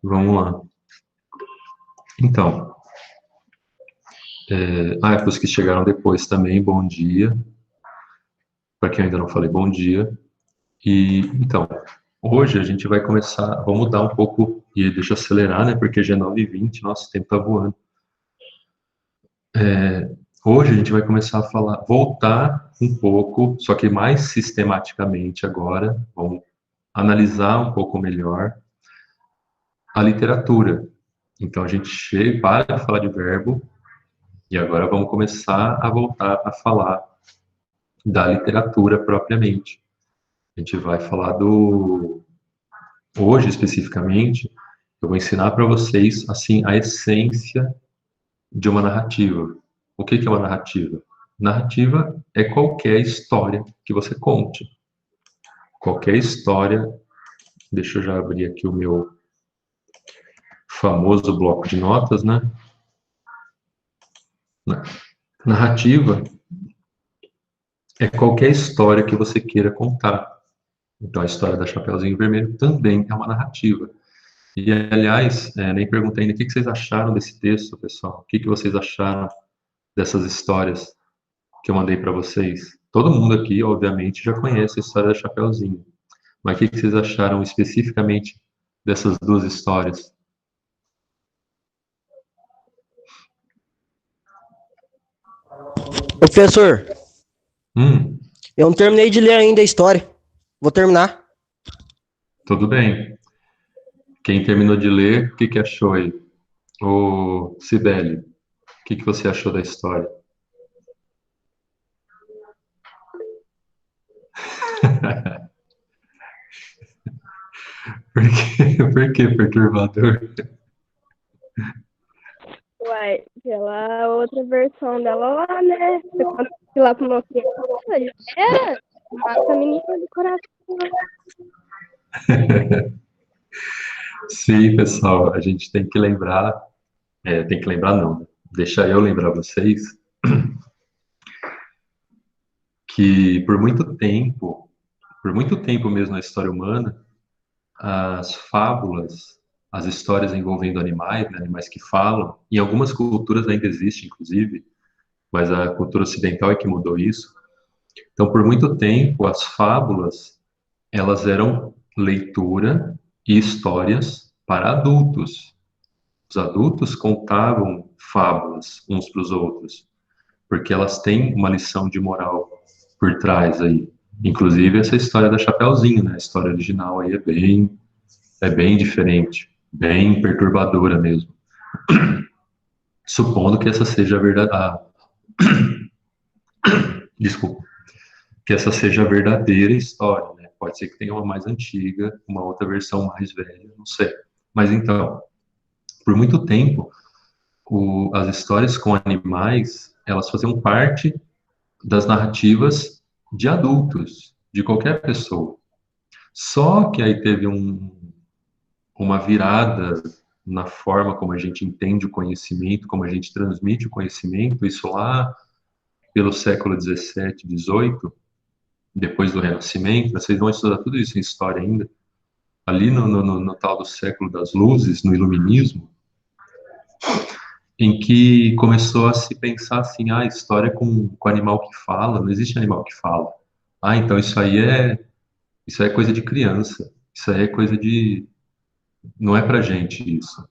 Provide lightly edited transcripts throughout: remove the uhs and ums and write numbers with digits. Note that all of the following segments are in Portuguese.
Vamos lá. Então, para os que chegaram depois também, bom dia. Para quem ainda não falei, bom dia. Então, hoje a gente vai começar, vamos mudar um pouco, e deixa eu acelerar, né, porque já é 9h20, nossa, o tempo tá voando. Hoje a gente vai começar a falar, voltar um pouco, só que mais sistematicamente agora, vamos analisar um pouco melhor a literatura. Então a gente chega, para de falar de verbo, e agora vamos começar a voltar a falar da literatura propriamente. A gente vai falar hoje especificamente, eu vou ensinar para vocês, assim, a essência de uma narrativa. O que é uma narrativa? Narrativa é qualquer história que você conte. Qualquer história, deixa eu já abrir aqui o meu famoso bloco de notas, né? Narrativa é qualquer história que você queira contar. Então, a história da Chapeuzinho Vermelho também é uma narrativa. E, aliás, nem perguntei ainda o que vocês acharam desse texto, pessoal. O que vocês acharam dessas histórias que eu mandei para vocês? Todo mundo aqui, obviamente, já conhece a história da Chapeuzinho. Mas o que vocês acharam especificamente dessas duas histórias? Professor, Hum, eu não terminei de ler ainda a história. Vou terminar. tudo bem. Quem terminou de ler, o que achou aí? Ô, Cibele, o que você achou da história? Por que perturbador? Uai, pela outra versão dela lá, né? Você conta lá pro nosso já era. Mata a menina do coração. Sim, pessoal, a gente tem que lembrar, tem que lembrar não, deixa eu lembrar vocês que por muito tempo mesmo na história humana, as fábulas, as histórias envolvendo animais, né, animais que falam, em algumas culturas ainda existe, inclusive, mas a cultura ocidental é que mudou isso. Então, por muito tempo, as fábulas, elas eram leitura e histórias para adultos. Os adultos contavam fábulas uns para os outros, porque elas têm uma lição de moral por trás aí. Inclusive essa história da Chapeuzinho, né? A história original aí é bem diferente, bem perturbadora mesmo. Supondo que essa seja a verdade, desculpa, que essa seja a verdadeira história, né? Pode ser que tenha uma mais antiga, uma outra versão mais velha, não sei. Mas então, por muito tempo, as histórias com animais, elas faziam parte das narrativas de adultos, de qualquer pessoa. Só que aí teve uma virada na forma como a gente entende o conhecimento, como a gente transmite o conhecimento, isso lá pelo século 17, 18, depois do Renascimento, vocês vão estudar tudo isso em história ainda, ali no tal do século das luzes, no iluminismo, em que começou a se pensar assim, história com animal que fala, não existe animal que fala. Então isso aí é coisa de criança, isso aí é coisa de, não é pra gente isso.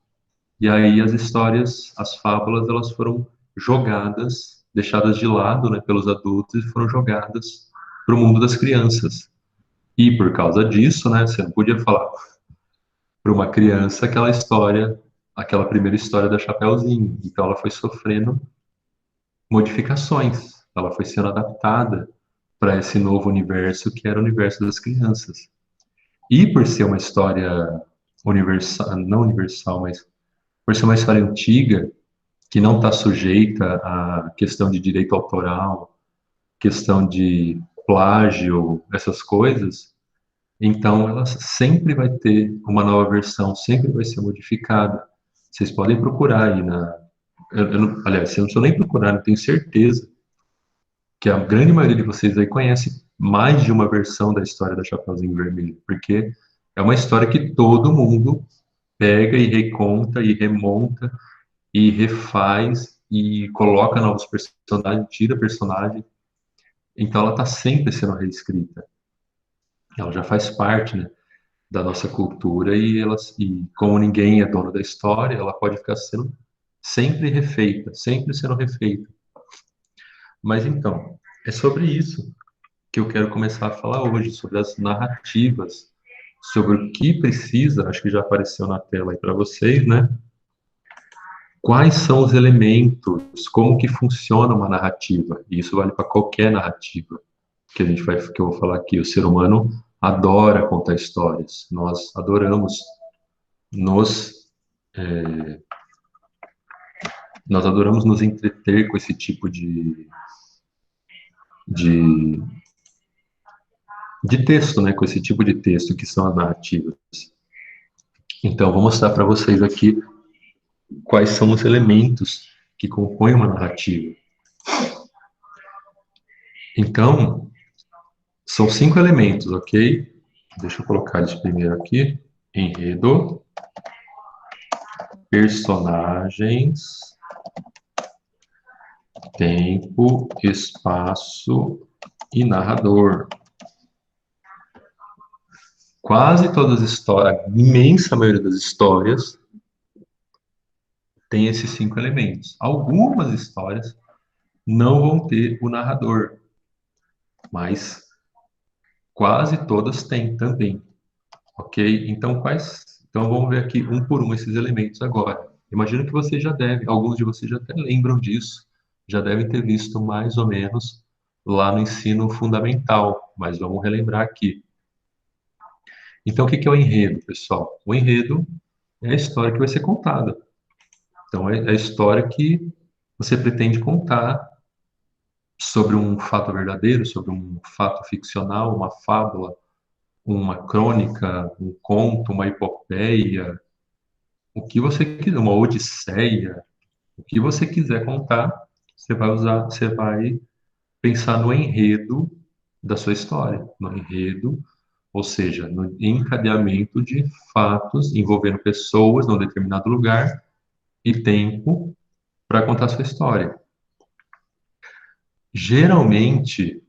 E aí as histórias, as fábulas, elas foram jogadas, deixadas de lado, né, pelos adultos e foram jogadas para o mundo das crianças. E por causa disso, né, você não podia falar para uma criança aquela história, aquela primeira história da Chapeuzinho. Então ela foi sofrendo modificações, ela foi sendo adaptada para esse novo universo que era o universo das crianças. E por ser uma história universal, não universal, mas por ser uma história antiga, que não está sujeita à questão de direito autoral, questão de plágio, essas coisas, então ela sempre vai ter uma nova versão, sempre vai ser modificada. Vocês podem procurar aí aliás, eu não preciso nem procurar, eu tenho certeza que a grande maioria de vocês aí conhece mais de uma versão da história da Chapeuzinho Vermelho, porque é uma história que todo mundo pega e reconta e remonta e refaz e coloca novos personagens, tira personagem. Então ela está sempre sendo reescrita. Ela já faz parte, né, da nossa cultura e como ninguém é dono da história, ela pode ficar sendo sempre refeita, sempre sendo refeita. Mas então, é sobre isso que eu quero começar a falar hoje, sobre as narrativas, sobre o que precisa, acho que já apareceu na tela aí para vocês, né? Quais são os elementos, como que funciona uma narrativa? E isso vale para qualquer narrativa que eu vou falar aqui. O ser humano adora contar histórias. Nós adoramos nos nós adoramos nos entreter com esse tipo de, de texto, né? Com esse tipo de texto que são as narrativas. Então, vou mostrar para vocês aqui quais são os elementos que compõem uma narrativa. Então, são 5 elementos, ok? Deixa eu colocar eles primeiro aqui. Enredo, personagens, tempo, espaço e narrador. Quase todas as histórias, a imensa maioria das histórias, tem esses 5 elementos. Algumas histórias não vão ter o narrador, mas quase todas têm também, ok? Então vamos ver aqui um por um esses elementos agora. Imagino que você já deve, alguns de vocês já até lembram disso, já devem ter visto mais ou menos lá no ensino fundamental, mas vamos relembrar aqui. Então, o que é o enredo, pessoal? O enredo é a história que vai ser contada. Então, é a história que você pretende contar sobre um fato verdadeiro, sobre um fato ficcional, uma fábula, uma crônica, um conto, uma epopeia, o que você quiser, uma odisseia, o que você quiser contar, você vai pensar no enredo da sua história, no enredo, ou seja, no encadeamento de fatos envolvendo pessoas num determinado lugar e tempo para contar sua história. Geralmente,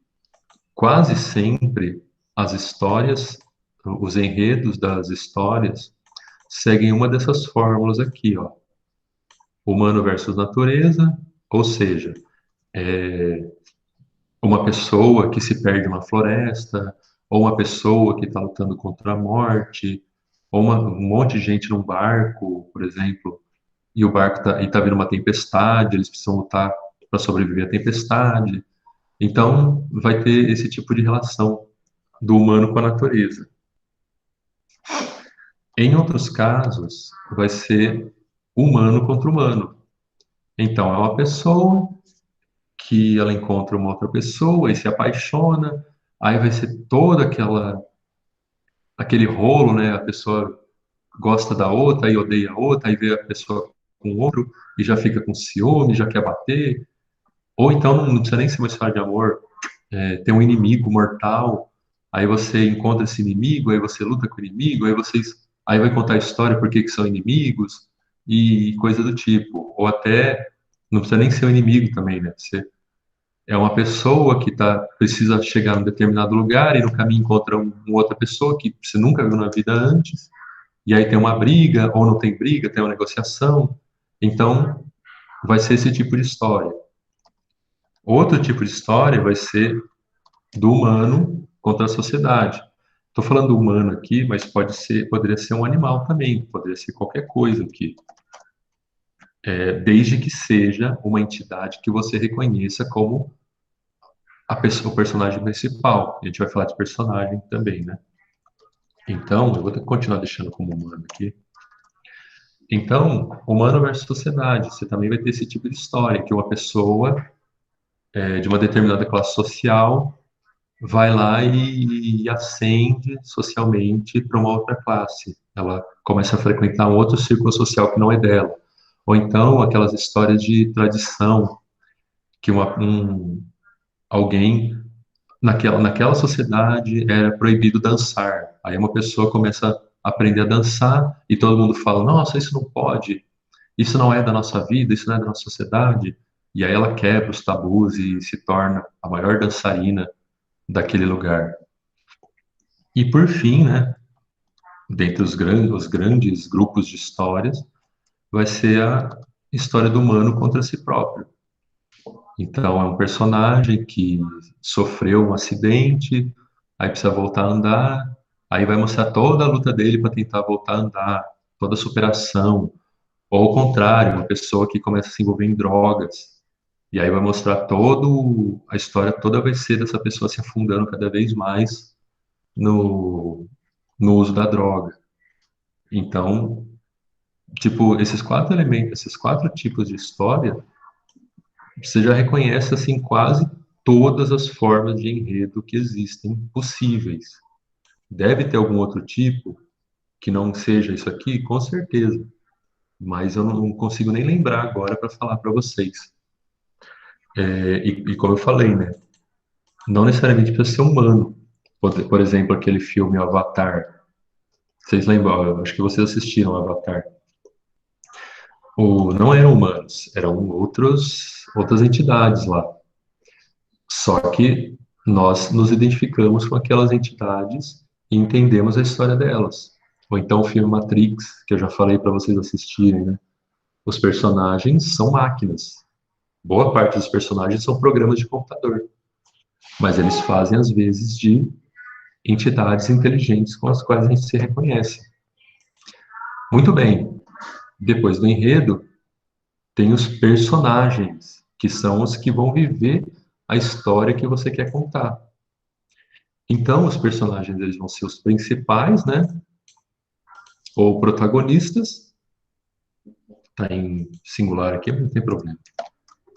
quase sempre, as histórias, os enredos das histórias seguem uma dessas fórmulas aqui, ó. Humano versus natureza, ou seja, uma pessoa que se perde numa floresta, ou uma pessoa que está lutando contra a morte, ou um monte de gente num barco, por exemplo, e o barco tá vindo uma tempestade, eles precisam lutar para sobreviver à tempestade. Então, vai ter esse tipo de relação do humano com a natureza. Em outros casos, vai ser humano contra humano. Então, é uma pessoa que ela encontra uma outra pessoa e se apaixona, aí vai ser toda aquele rolo, né? A pessoa gosta da outra e odeia a outra, aí vê a pessoa com o outro e já fica com ciúme, já quer bater. Ou então não precisa nem ser uma história de amor, tem um inimigo mortal, aí você encontra esse inimigo, aí você luta com o inimigo, aí vai contar a história por que são inimigos e coisa do tipo. Ou até não precisa nem ser um inimigo também, né? Você é uma pessoa que precisa chegar em um determinado lugar e no caminho encontra uma outra pessoa que você nunca viu na vida antes, e aí tem uma briga, ou não tem briga, tem uma negociação. Então, vai ser esse tipo de história. Outro tipo de história vai ser do humano contra a sociedade. Estou falando do humano aqui, mas poderia ser um animal também, poderia ser qualquer coisa aqui. Desde que seja uma entidade que você reconheça como o personagem principal. A gente vai falar de personagem também, né? Então, eu vou continuar deixando como humano aqui. Então, humano versus sociedade. Você também vai ter esse tipo de história, que uma pessoa de uma determinada classe social vai lá e ascende socialmente para uma outra classe. Ela começa a frequentar um outro círculo social que não é dela. Ou então, aquelas histórias de tradição, que alguém naquela sociedade era proibido dançar. Aí uma pessoa começa aprender a dançar, e todo mundo fala, nossa, isso não pode, isso não é da nossa vida, isso não é da nossa sociedade. E aí ela quebra os tabus e se torna a maior dançarina daquele lugar. E por fim, né, dentre os grandes grupos de histórias, vai ser a história do humano contra si próprio. Então, é um personagem que sofreu um acidente, aí precisa voltar a andar, aí vai mostrar toda a luta dele para tentar voltar a andar, toda a superação. Ou ao contrário, uma pessoa que começa a se envolver em drogas, e aí vai mostrar a história toda vai ser dessa pessoa se afundando cada vez mais no, no uso da droga. Então, tipo, esses quatro elementos, esses quatro tipos de história, você já reconhece, assim, quase todas as formas de enredo que existem possíveis. Deve ter algum outro tipo que não seja isso aqui, com certeza. Mas eu não consigo nem lembrar agora para falar para vocês. E como eu falei, né? Não necessariamente precisa ser humano. Por exemplo, aquele filme Avatar. Vocês lembram? Eu acho que vocês assistiram Avatar. Não eram humanos, eram outras entidades lá. Só que nós nos identificamos com aquelas entidades e entendemos a história delas. Ou então o filme Matrix, que eu já falei para vocês assistirem, né? Os personagens são máquinas. Boa parte dos personagens são programas de computador. Mas eles fazem, às vezes, de entidades inteligentes com as quais a gente se reconhece. Muito bem. Depois do enredo, tem os personagens, que são os que vão viver a história que você quer contar. Então, os personagens eles vão ser os principais, né? Ou protagonistas. Está em singular aqui, não tem problema.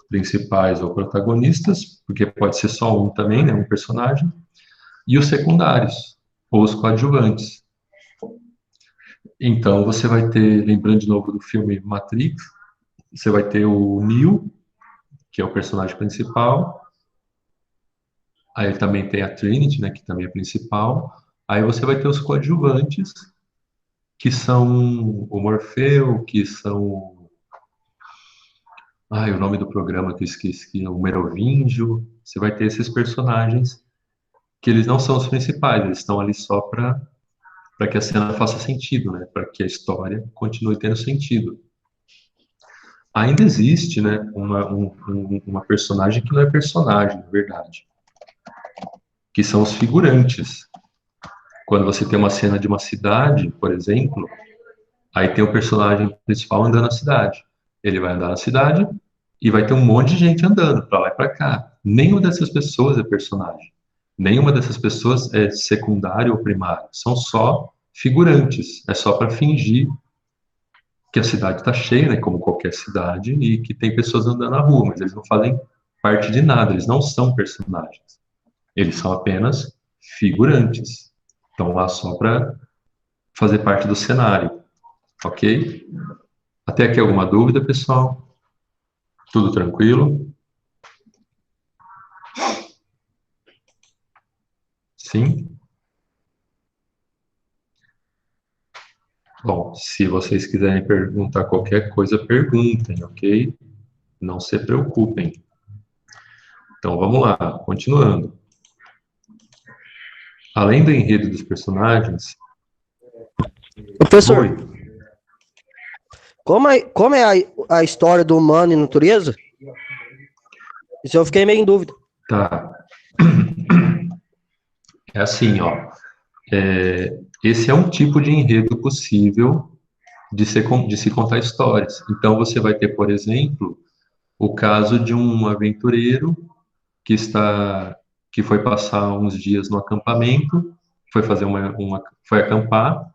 Principais ou protagonistas, porque pode ser só um também, né? Um personagem. E os secundários, ou os coadjuvantes. Então, você vai ter, lembrando de novo do filme Matrix, você vai ter o Neo, que é o personagem principal. Aí também tem a Trinity, né, que também é principal. Aí você vai ter os coadjuvantes, que são o Morfeu, que são... Ai, o nome do programa que eu esqueci, o Merovingio. Você vai ter esses personagens que eles não são os principais, eles estão ali só para que a cena faça sentido, né? Para que a história continue tendo sentido. Ainda existe, né, uma personagem que não é personagem, na verdade, que são os figurantes. Quando você tem uma cena de uma cidade, por exemplo, aí tem o personagem principal andando na cidade. Ele vai andar na cidade e vai ter um monte de gente andando para lá e para cá. Nenhuma dessas pessoas é personagem. Nenhuma dessas pessoas é secundário ou primário. São só figurantes. É só para fingir que a cidade está cheia, né, como qualquer cidade, e que tem pessoas andando na rua, mas eles não fazem parte de nada, eles não são personagens. Eles são apenas figurantes. Estão lá só para fazer parte do cenário, ok? Até aqui alguma dúvida, pessoal? Tudo tranquilo? Sim? Bom, se vocês quiserem perguntar qualquer coisa, perguntem, ok? Não se preocupem. Então, vamos lá, continuando. Além do enredo dos personagens... Professor, Oi. como é a história do humano e natureza? Isso eu fiquei meio em dúvida. Tá. É assim, ó. Esse é um tipo de enredo possível de se contar histórias. Então, você vai ter, por exemplo, o caso de um aventureiro que foi passar uns dias no acampamento, foi fazer foi acampar,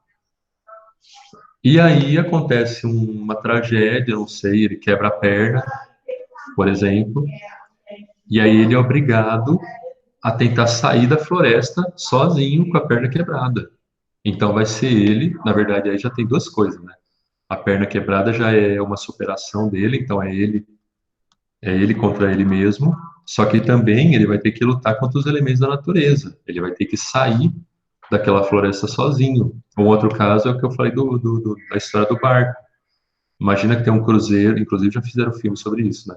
e aí acontece uma tragédia, não sei, ele quebra a perna, por exemplo, e aí ele é obrigado a tentar sair da floresta sozinho com a perna quebrada. Então vai ser ele, na verdade aí já tem duas coisas, né? A perna quebrada já é uma superação dele, então é ele contra ele mesmo, só que também ele vai ter que lutar contra os elementos da natureza. Ele vai ter que sair daquela floresta sozinho. Um outro caso é o que eu falei da história do barco. Imagina que tem um cruzeiro, inclusive já fizeram filme sobre isso, né?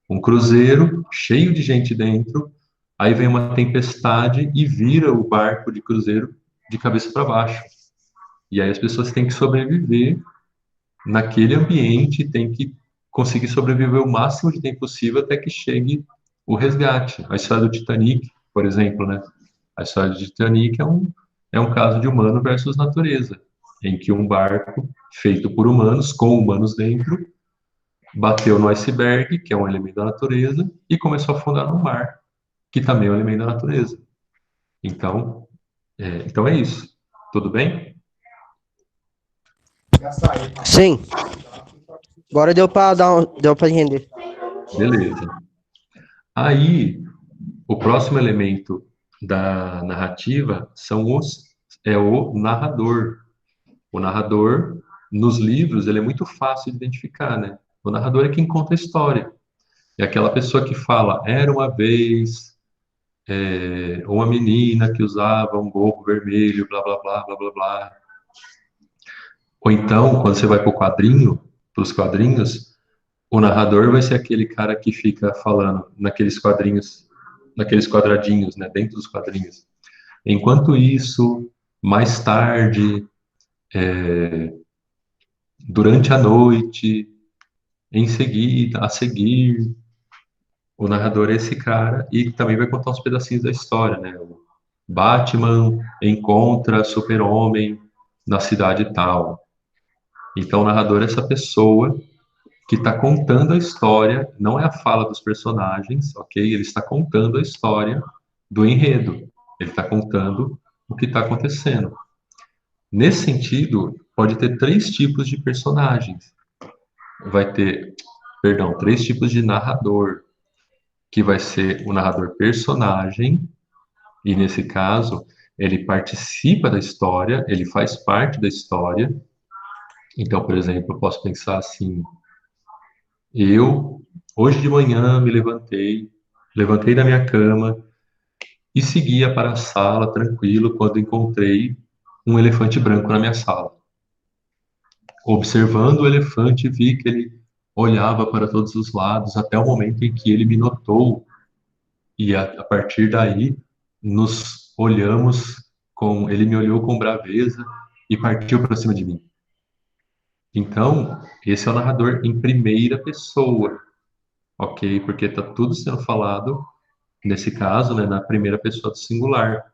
Um cruzeiro cheio de gente dentro, aí vem uma tempestade e vira o barco de cruzeiro de cabeça para baixo. E aí as pessoas têm que sobreviver naquele ambiente, têm que conseguir sobreviver o máximo de tempo possível até que chegue o resgate. A história do Titanic, por exemplo, né? A história do Titanic é um caso de humano versus natureza, em que um barco feito por humanos, com humanos dentro, bateu no iceberg, que é um elemento da natureza, e começou a afundar no mar, que também é um elemento da natureza. Então, então é isso. Tudo bem? Sim. Agora deu para entender. Beleza. Aí, o próximo elemento da narrativa é o narrador. O narrador, nos livros, ele é muito fácil de identificar, né? O narrador é quem conta a história. É aquela pessoa que fala, era uma vez uma menina que usava um gorro vermelho, blá, blá, blá, blá, blá, blá. Ou então, quando você vai para os quadrinhos, o narrador vai ser aquele cara que fica falando naqueles quadrinhos, naqueles quadradinhos, né, dentro dos quadrinhos. Enquanto isso, mais tarde, durante a noite, em seguida, a seguir, o narrador é esse cara e também vai contar uns pedacinhos da história, né? O Batman encontra Super-Homem na cidade tal. Então, o narrador é essa pessoa que está contando a história, não é a fala dos personagens, ok? Ele está contando a história do enredo. Ele está contando o que está acontecendo. Nesse sentido, pode ter três tipos de personagens. Vai ter, perdão, três tipos de narrador, que vai ser o narrador personagem, e nesse caso, ele participa da história, ele faz parte da história. Então, por exemplo, eu posso pensar assim: eu, hoje de manhã, levantei da minha cama e seguia para a sala tranquilo quando encontrei um elefante branco na minha sala. Observando o elefante, vi que ele olhava para todos os lados até o momento em que ele me notou e a partir daí nos olhamos ele me olhou com braveza e partiu para cima de mim. Então, esse é o narrador em primeira pessoa, ok? Porque está tudo sendo falado, nesse caso, né, na primeira pessoa do singular.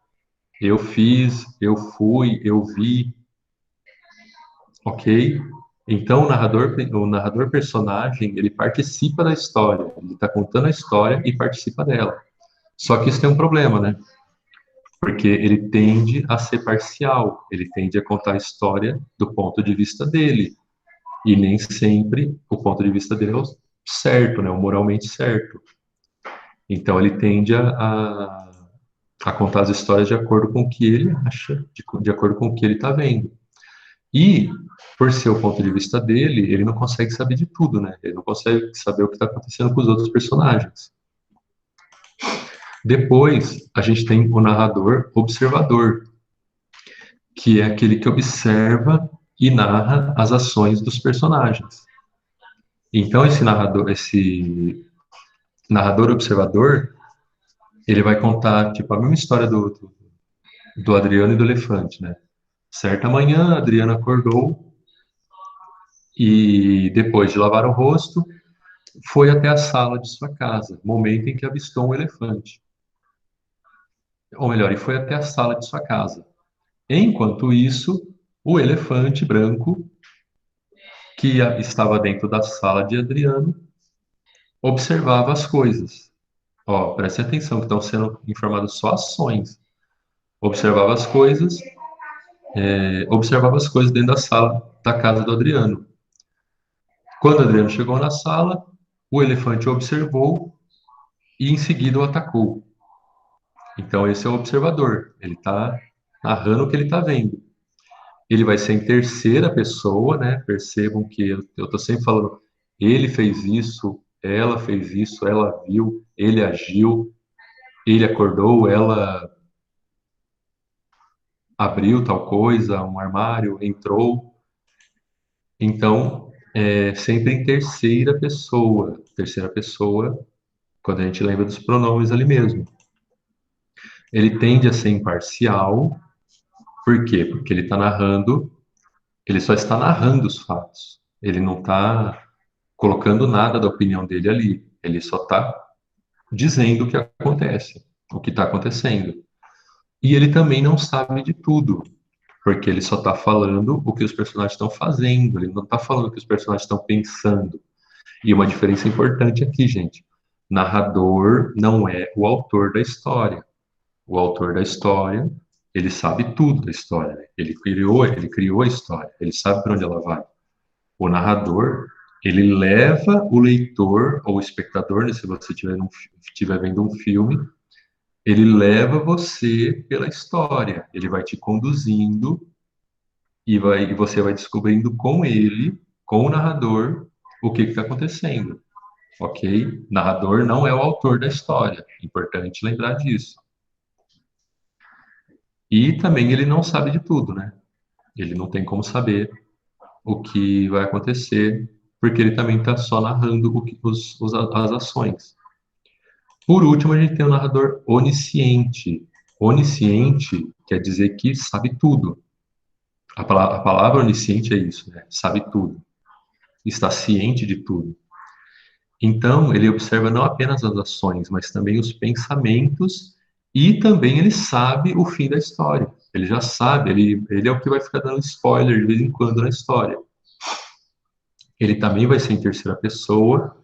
Eu fiz, eu fui, eu vi, ok? Então, o narrador personagem, ele participa da história, ele está contando a história e participa dela. Só que isso tem um problema, né? Porque ele tende a ser parcial, ele tende a contar a história do ponto de vista dele, e nem sempre o ponto de vista dele é o certo, né, o moralmente certo. Então ele tende a contar as histórias de acordo com o que ele acha, de acordo com o que ele está vendo. E, por ser o ponto de vista dele, ele não consegue saber de tudo, né? Ele não consegue saber o que está acontecendo com os outros personagens. Depois, a gente tem o narrador observador, que é aquele que observa e narra as ações dos personagens. Então, esse narrador observador, ele vai contar, tipo, a mesma história do Adriano e do elefante, né? Certa manhã, Adriano acordou e, depois de lavar o rosto, foi até a sala de sua casa, momento em que avistou um elefante. Ou melhor, ele foi até a sala de sua casa. Enquanto isso, o elefante branco, que estava dentro da sala de Adriano, observava as coisas. Ó, preste atenção que estão sendo informadas só ações. Observava as coisas, observava as coisas dentro da sala da casa do Adriano. Quando o Adriano chegou na sala, o elefante o observou e em seguida o atacou. Então esse é o observador. Ele está narrando o que ele está vendo. Ele vai ser em terceira pessoa, né? Percebam que eu estou sempre falando, ele fez isso, ela viu, ele agiu, ele acordou, ela abriu tal coisa, um armário, entrou. Então, sempre em terceira pessoa. Terceira pessoa, quando a gente lembra dos pronomes ali mesmo. Ele tende a ser imparcial. Por quê? Porque ele está narrando, ele só está narrando os fatos. Ele não está colocando nada da opinião dele ali. Ele só está dizendo o que acontece, o que está acontecendo. E ele também não sabe de tudo, porque ele só está falando o que os personagens estão fazendo, ele não está falando o que os personagens estão pensando. E uma diferença importante aqui, gente: narrador não é o autor da história. O autor da história, ele sabe tudo da história, né? Ele criou a história, ele sabe para onde ela vai. O narrador, ele leva o leitor ou o espectador, né, se você estiver vendo um filme, ele leva você pela história, ele vai te conduzindo e você vai descobrindo com ele, com o narrador, o que está acontecendo, ok? Narrador não é o autor da história, importante lembrar disso. E também ele não sabe de tudo, né? Ele não tem como saber o que vai acontecer, porque ele também está só narrando as ações. Por último, a gente tem o narrador onisciente. Onisciente quer dizer que sabe tudo. A palavra onisciente é isso, né? Sabe tudo. Está ciente de tudo. Então, ele observa não apenas as ações, mas também os pensamentos e também ele sabe o fim da história. Ele já sabe, ele é o que vai ficar dando spoiler de vez em quando na história. Ele também vai ser em terceira pessoa,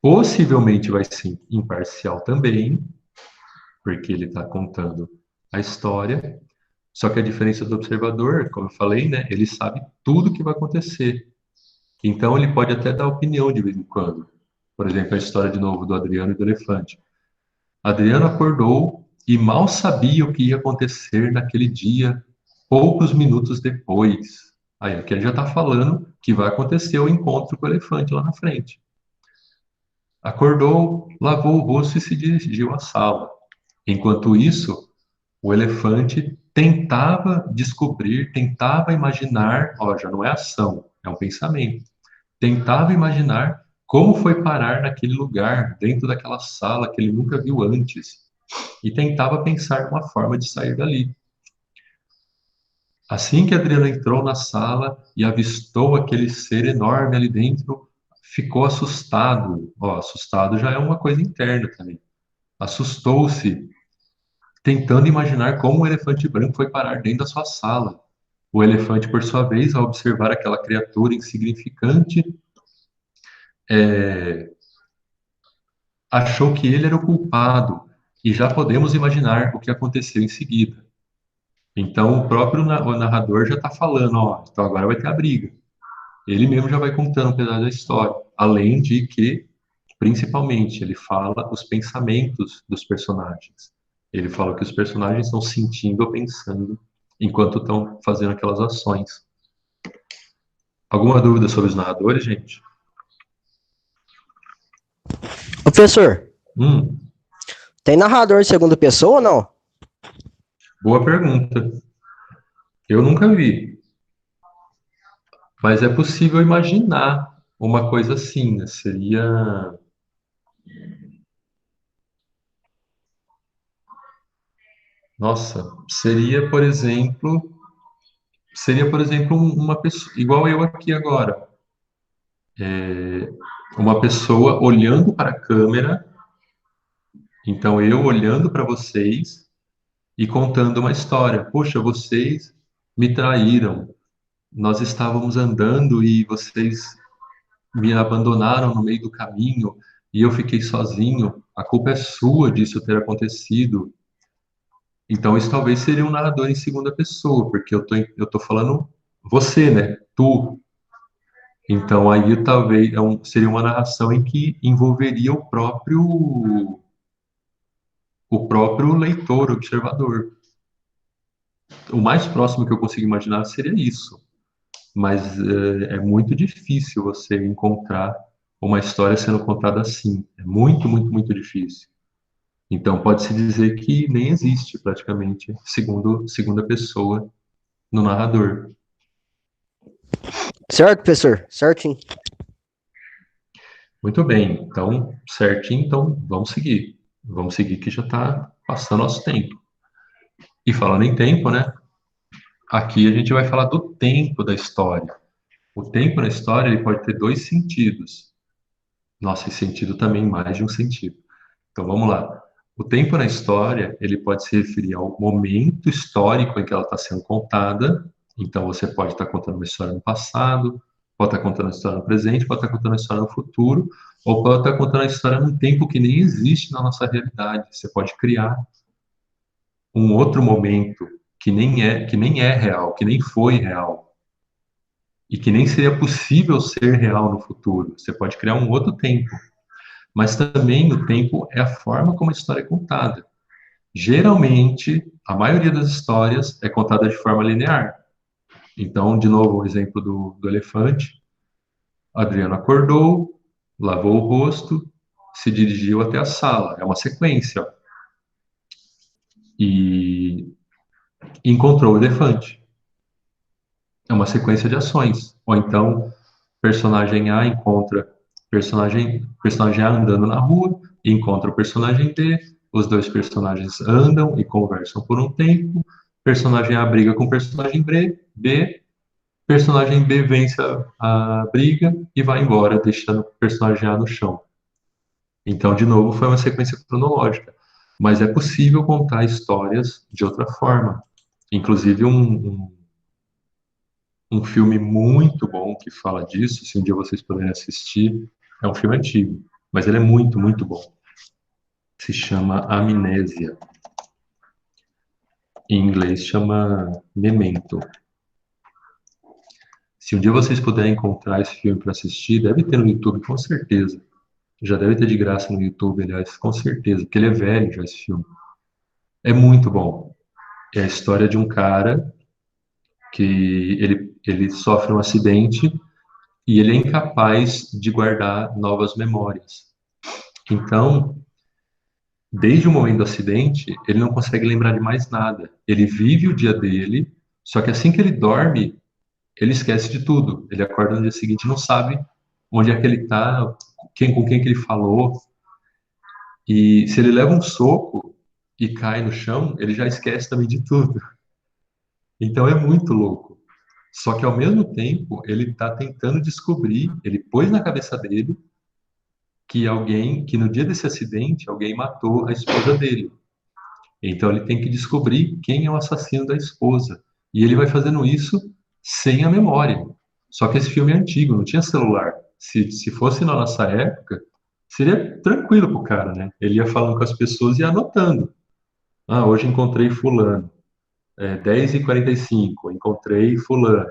possivelmente vai ser imparcial também, porque ele está contando a história. Só que a diferença do observador, como eu falei, né, ele sabe tudo o que vai acontecer. Então ele pode até dar opinião de vez em quando. Por exemplo, a história de novo do Adriano e do elefante. Adriano acordou e mal sabia o que ia acontecer naquele dia, poucos minutos depois. Aí aqui ele já está falando que vai acontecer o encontro com o elefante lá na frente. Acordou, lavou o rosto e se dirigiu à sala. Enquanto isso, o elefante tentava descobrir, tentava imaginar, ó, já não é ação, é um pensamento. Tentava imaginar como foi parar naquele lugar, dentro daquela sala que ele nunca viu antes, e tentava pensar numa forma de sair dali. Assim que Adriano entrou na sala e avistou aquele ser enorme ali dentro, ficou assustado. Ó, assustado já é uma coisa interna também. Assustou-se, tentando imaginar como o elefante branco foi parar dentro da sua sala. O elefante, por sua vez, ao observar aquela criatura insignificante, é, achou que ele era o culpado, e já podemos imaginar o que aconteceu em seguida. Então, o próprio o narrador já está falando, ó, então agora vai ter a briga. Ele mesmo já vai contando um pedaço da história, além de que, principalmente, ele fala os pensamentos dos personagens. Ele fala o que os personagens estão sentindo ou pensando enquanto estão fazendo aquelas ações. Alguma dúvida sobre os narradores, gente? Ô, professor, Hum, tem narrador em segunda pessoa ou não? boa pergunta. Eu nunca vi, mas é possível imaginar uma coisa assim, né? Seria, por exemplo, uma pessoa, igual eu aqui agora, uma pessoa olhando para a câmera, então eu olhando para vocês e contando uma história. Poxa, vocês me traíram. Nós estávamos andando e vocês me abandonaram no meio do caminho e eu fiquei sozinho. A culpa é sua disso ter acontecido. Então, isso talvez seria um narrador em segunda pessoa, porque eu tô falando você, né? Tu. Então, aí talvez seria uma narração em que envolveria o próprio leitor, observador. O mais próximo que eu consigo imaginar seria isso, mas é muito difícil você encontrar uma história sendo contada assim. É muito, muito, muito difícil. Então, pode-se dizer que nem existe, praticamente, segunda pessoa no narrador. Certo, professor? Certinho. Muito bem, então, certinho, então vamos seguir. Vamos seguir que já está passando nosso tempo. E falando em tempo, né? Aqui a gente vai falar do tempo da história. O tempo na história ele pode ter dois sentidos. Nossa, esse sentido também mais de um sentido. Então vamos lá. O tempo na história ele pode se referir ao momento histórico em que ela está sendo contada. Então você pode estar contando uma história no passado, pode estar contando uma história no presente, pode estar contando uma história no futuro, ou pode estar contando a história num tempo que nem existe na nossa realidade. Você pode criar um outro momento que nem é real, que nem foi real e que nem seria possível ser real no futuro. Você pode criar um outro tempo, mas também o tempo é a forma como a história é contada. Geralmente, a maioria das histórias é contada de forma linear. Então, de novo, o exemplo do elefante. Adriano acordou, lavou o rosto, se dirigiu até a sala. É uma sequência. Ó. E encontrou o elefante. É uma sequência de ações. Ou então, personagem A encontra personagem A andando na rua e encontra o personagem B. Os dois personagens andam e conversam por um tempo. Personagem A briga com o personagem B. Personagem B vence a briga e vai embora, deixando o personagem A no chão. Então, de novo, foi uma sequência cronológica. Mas é possível contar histórias de outra forma. Inclusive, um filme muito bom que fala disso, se um dia vocês puderem assistir, é um filme antigo, mas ele é muito, muito bom. Se chama Amnésia. Em inglês chama Memento. Se um dia vocês puderem encontrar esse filme para assistir, deve ter no YouTube, com certeza. Já deve ter de graça no YouTube, aliás, com certeza, porque ele é velho já, esse filme. É muito bom. É a história de um cara que ele sofre um acidente e ele é incapaz de guardar novas memórias. Então, desde o momento do acidente, ele não consegue lembrar de mais nada. Ele vive o dia dele, só que assim que ele dorme, ele esquece de tudo. Ele acorda no dia seguinte e não sabe onde é que ele está, com quem que ele falou. E se ele leva um soco e cai no chão, ele já esquece também de tudo. Então é muito louco. Só que ao mesmo tempo, ele está tentando descobrir, ele pôs na cabeça dele que no dia desse acidente, alguém matou a esposa dele. Então ele tem que descobrir quem é o assassino da esposa. E ele vai fazendo isso sem a memória. Só que esse filme é antigo, não tinha celular. Se fosse na nossa época, seria tranquilo pro cara, né? Ele ia falando com as pessoas e ia anotando. Ah, hoje encontrei fulano. 10h45, encontrei fulano.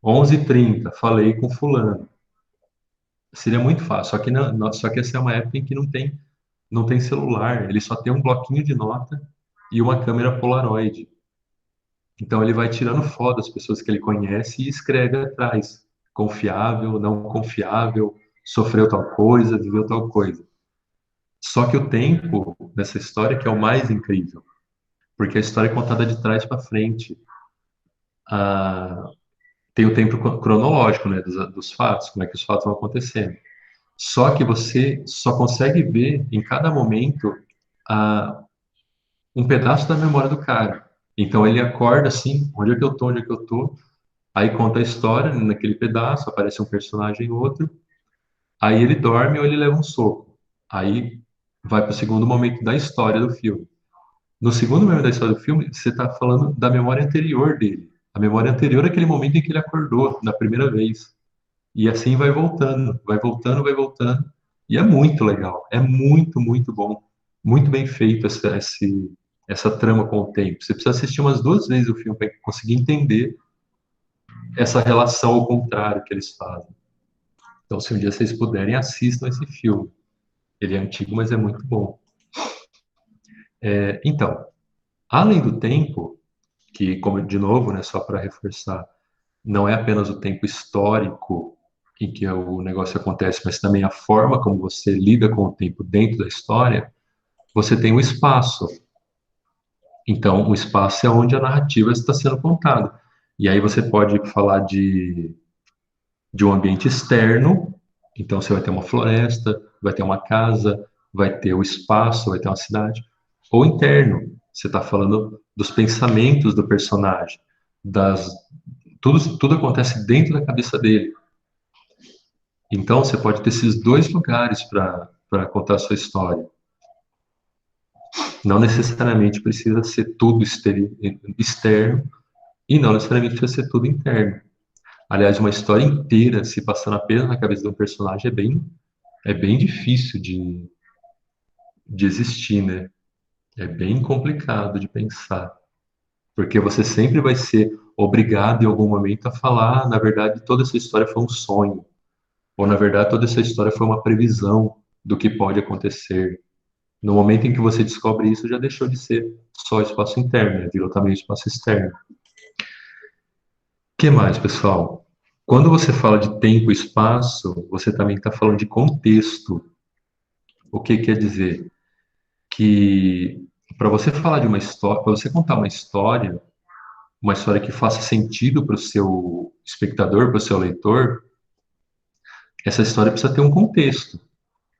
11h30, falei com fulano. Seria muito fácil. Só que essa é uma época em que não tem celular. Ele só tem um bloquinho de nota e uma câmera Polaroid. Então ele vai tirando foto das pessoas que ele conhece e escreve atrás. Confiável, não confiável, sofreu tal coisa, viveu tal coisa. Só que o tempo dessa história que é o mais incrível, porque a história é contada de trás para frente. Ah, tem o tempo cronológico, né, dos fatos, como é que os fatos vão acontecendo. Só que você só consegue ver em cada momento ah, um pedaço da memória do cara. Então ele acorda assim, onde é que eu tô, onde é que eu tô? Aí conta a história naquele pedaço, aparece um personagem outro. Aí ele dorme ou ele leva um soco. Aí vai para o segundo momento da história do filme. No segundo momento da história do filme, você está falando da memória anterior dele. A memória anterior é aquele momento em que ele acordou, na primeira vez. E assim vai voltando, vai voltando, vai voltando. E é muito legal. É muito, muito bom. Muito bem feito essa trama com o tempo. Você precisa assistir umas duas vezes o filme para conseguir entender essa relação ao contrário que eles fazem. Então, se um dia vocês puderem, assistam esse filme. Ele é antigo, mas é muito bom. Então, além do tempo, que, como de novo, né, só para reforçar, não é apenas o tempo histórico em que o negócio acontece, mas também a forma como você lida com o tempo dentro da história, você tem o espaço. Então, o espaço é onde a narrativa está sendo contada. E aí você pode falar de um ambiente externo, então você vai ter uma floresta, vai ter uma casa, vai ter o espaço, vai ter uma cidade. Ou interno, você está falando dos pensamentos do personagem, tudo acontece dentro da cabeça dele. Então você pode ter esses dois lugares para contar a sua história. Não necessariamente precisa ser tudo externo e não necessariamente precisa ser tudo interno. Aliás, uma história inteira se passando apenas na cabeça de um personagem é bem difícil de existir, né? É bem complicado de pensar, porque você sempre vai ser obrigado em algum momento a falar, na verdade, toda essa história foi um sonho, ou na verdade, toda essa história foi uma previsão do que pode acontecer. No momento em que você descobre isso, já deixou de ser só espaço interno, né? Virou também espaço externo. O que mais, pessoal? Quando você fala de tempo e espaço, você também está falando de contexto. O que quer dizer? Que para você falar de uma história, para você contar uma história que faça sentido para o seu espectador, para o seu leitor, essa história precisa ter um contexto.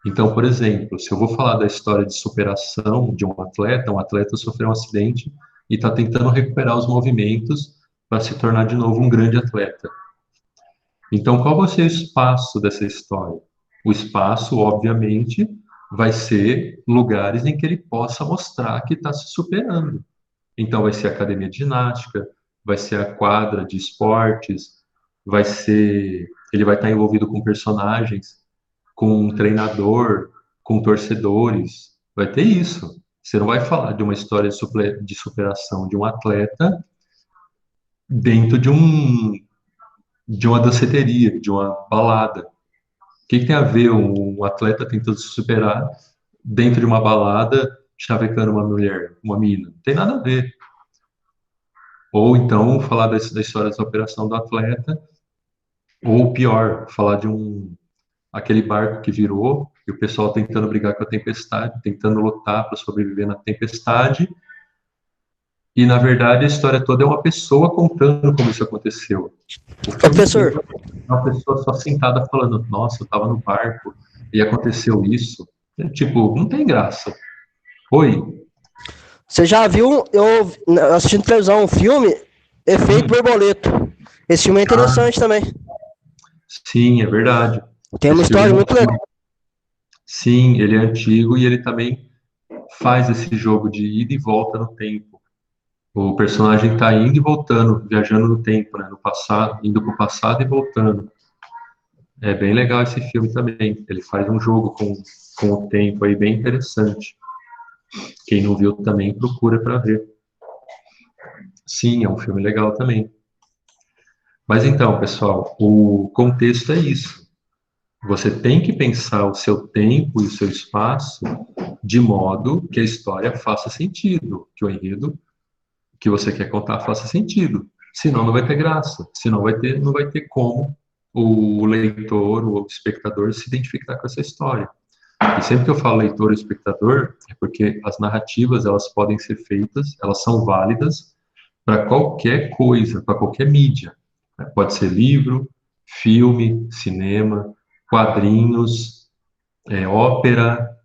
Então, por exemplo, se eu vou falar da história de superação de um atleta sofreu um acidente e está tentando recuperar os movimentos para se tornar de novo um grande atleta. Então, qual vai ser o espaço dessa história? O espaço, obviamente, vai ser lugares em que ele possa mostrar que está se superando. Então, vai ser a academia de ginástica, vai ser a quadra de esportes, ele vai estar envolvido com personagens, com um treinador, com torcedores, vai ter isso. Você não vai falar de uma história de superação de um atleta dentro de uma danceteria, de uma balada. O que tem a ver um atleta tentando se superar dentro de uma balada, chavecando uma mulher, uma mina? Não tem nada a ver. Ou então falar da história da superação do atleta, ou pior, falar de aquele barco que virou e o pessoal tentando brigar com a tempestade, tentando lutar para sobreviver na tempestade. E na verdade a história toda é uma pessoa contando como isso aconteceu. Professor, É uma pessoa só sentada falando: nossa, eu estava no barco e aconteceu isso. Tipo, não tem graça. Oi? você já viu, eu assistindo televisão, um filme, Efeito Borboleta. Esse filme é interessante também. Sim, é verdade. Tem uma Esse história filme muito legal. Sim, ele é antigo e ele também faz esse jogo de ida e volta no tempo. O personagem está indo e voltando, viajando no tempo, né? No passado, indo para o passado e voltando. É bem legal esse filme também. Ele faz um jogo com o tempo aí bem interessante. Quem não viu também procura para ver. Sim, é um filme legal também. Mas então, pessoal, o contexto é isso. Você tem que pensar o seu tempo e o seu espaço de modo que a história faça sentido, que o enredo que você quer contar faça sentido. Senão não vai ter graça. Senão não vai ter como o leitor, o espectador se identificar com essa história. E sempre que eu falo leitor ou espectador, é porque as narrativas elas podem ser feitas, elas são válidas para qualquer coisa, para qualquer mídia. Pode ser livro, filme, cinema, quadrinhos, ópera,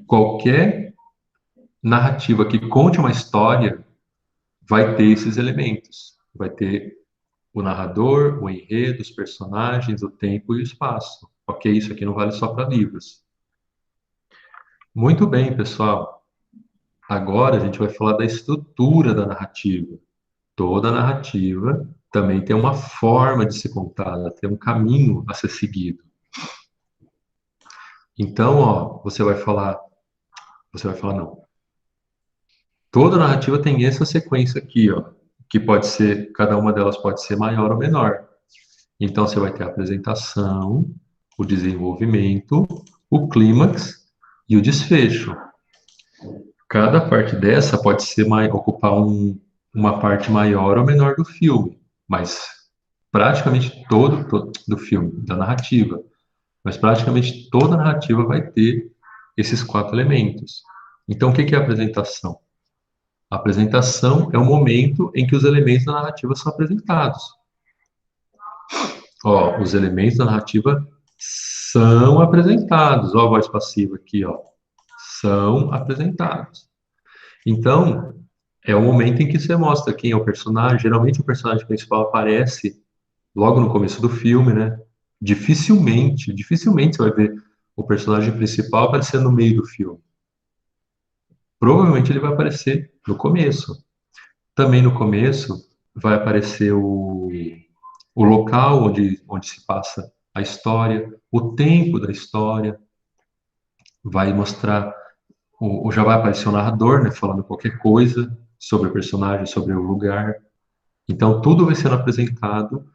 qualquer narrativa que conte uma história vai ter esses elementos. Vai ter o narrador, o enredo, os personagens, o tempo e o espaço. Ok? Isso aqui não vale só para livros. Muito bem, pessoal. Agora a gente vai falar da estrutura da narrativa. Toda narrativa também tem uma forma de ser contada, tem um caminho a ser seguido. Então, ó, você vai falar não. Toda narrativa tem essa sequência aqui, ó, que pode ser, cada uma delas pode ser maior ou menor. Então, você vai ter a apresentação, o desenvolvimento, o clímax e o desfecho. Cada parte dessa pode ser ocupar uma parte maior ou menor do filme, mas praticamente todo do filme, da narrativa, mas praticamente toda a narrativa vai ter esses 4 elementos. Então, o que que é a apresentação? A apresentação é o momento em que os elementos da narrativa são apresentados. Ó, os elementos da narrativa são apresentados. Ó, a voz passiva aqui, ó. São apresentados. Então, é o momento em que você mostra quem é o personagem. Geralmente, o personagem principal aparece logo no começo do filme, né? Dificilmente você vai ver o personagem principal aparecendo no meio do filme. Provavelmente ele vai aparecer no começo. Também no começo vai aparecer o local onde se passa a história, o tempo da história, vai mostrar, já vai aparecer o narrador, né, falando qualquer coisa sobre o personagem, sobre o lugar. Então, tudo vai sendo apresentado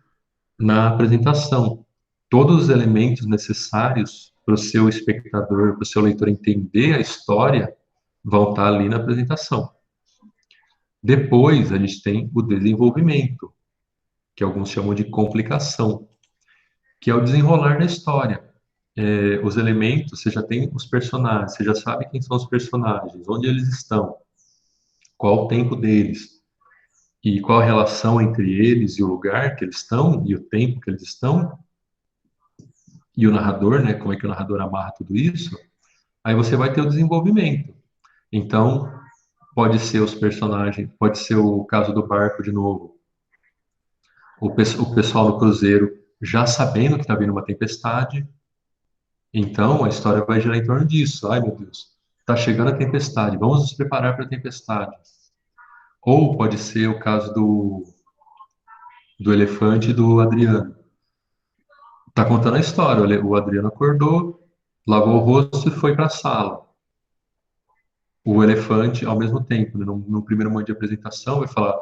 na apresentação. Todos os elementos necessários para o seu espectador, para o seu leitor entender a história, vão estar ali na apresentação. Depois, a gente tem o desenvolvimento, que alguns chamam de complicação, que é o desenrolar da história. Os elementos, você já tem os personagens, você já sabe quem são os personagens, onde eles estão, qual o tempo deles, e qual a relação entre eles e o lugar que eles estão, e o tempo que eles estão, e o narrador, né, como é que o narrador amarra tudo isso, aí você vai ter o desenvolvimento. Então, pode ser os personagens, pode ser o caso do barco de novo, o pessoal no cruzeiro já sabendo que está vindo uma tempestade, então a história vai girar em torno disso. Ai, meu Deus, está chegando a tempestade, vamos nos preparar para a tempestade. Ou pode ser o caso do elefante e do Adriano. Tá contando a história, o Adriano acordou, lavou o rosto e foi para a sala. O elefante, ao mesmo tempo, né, no primeiro momento de apresentação, vai falar: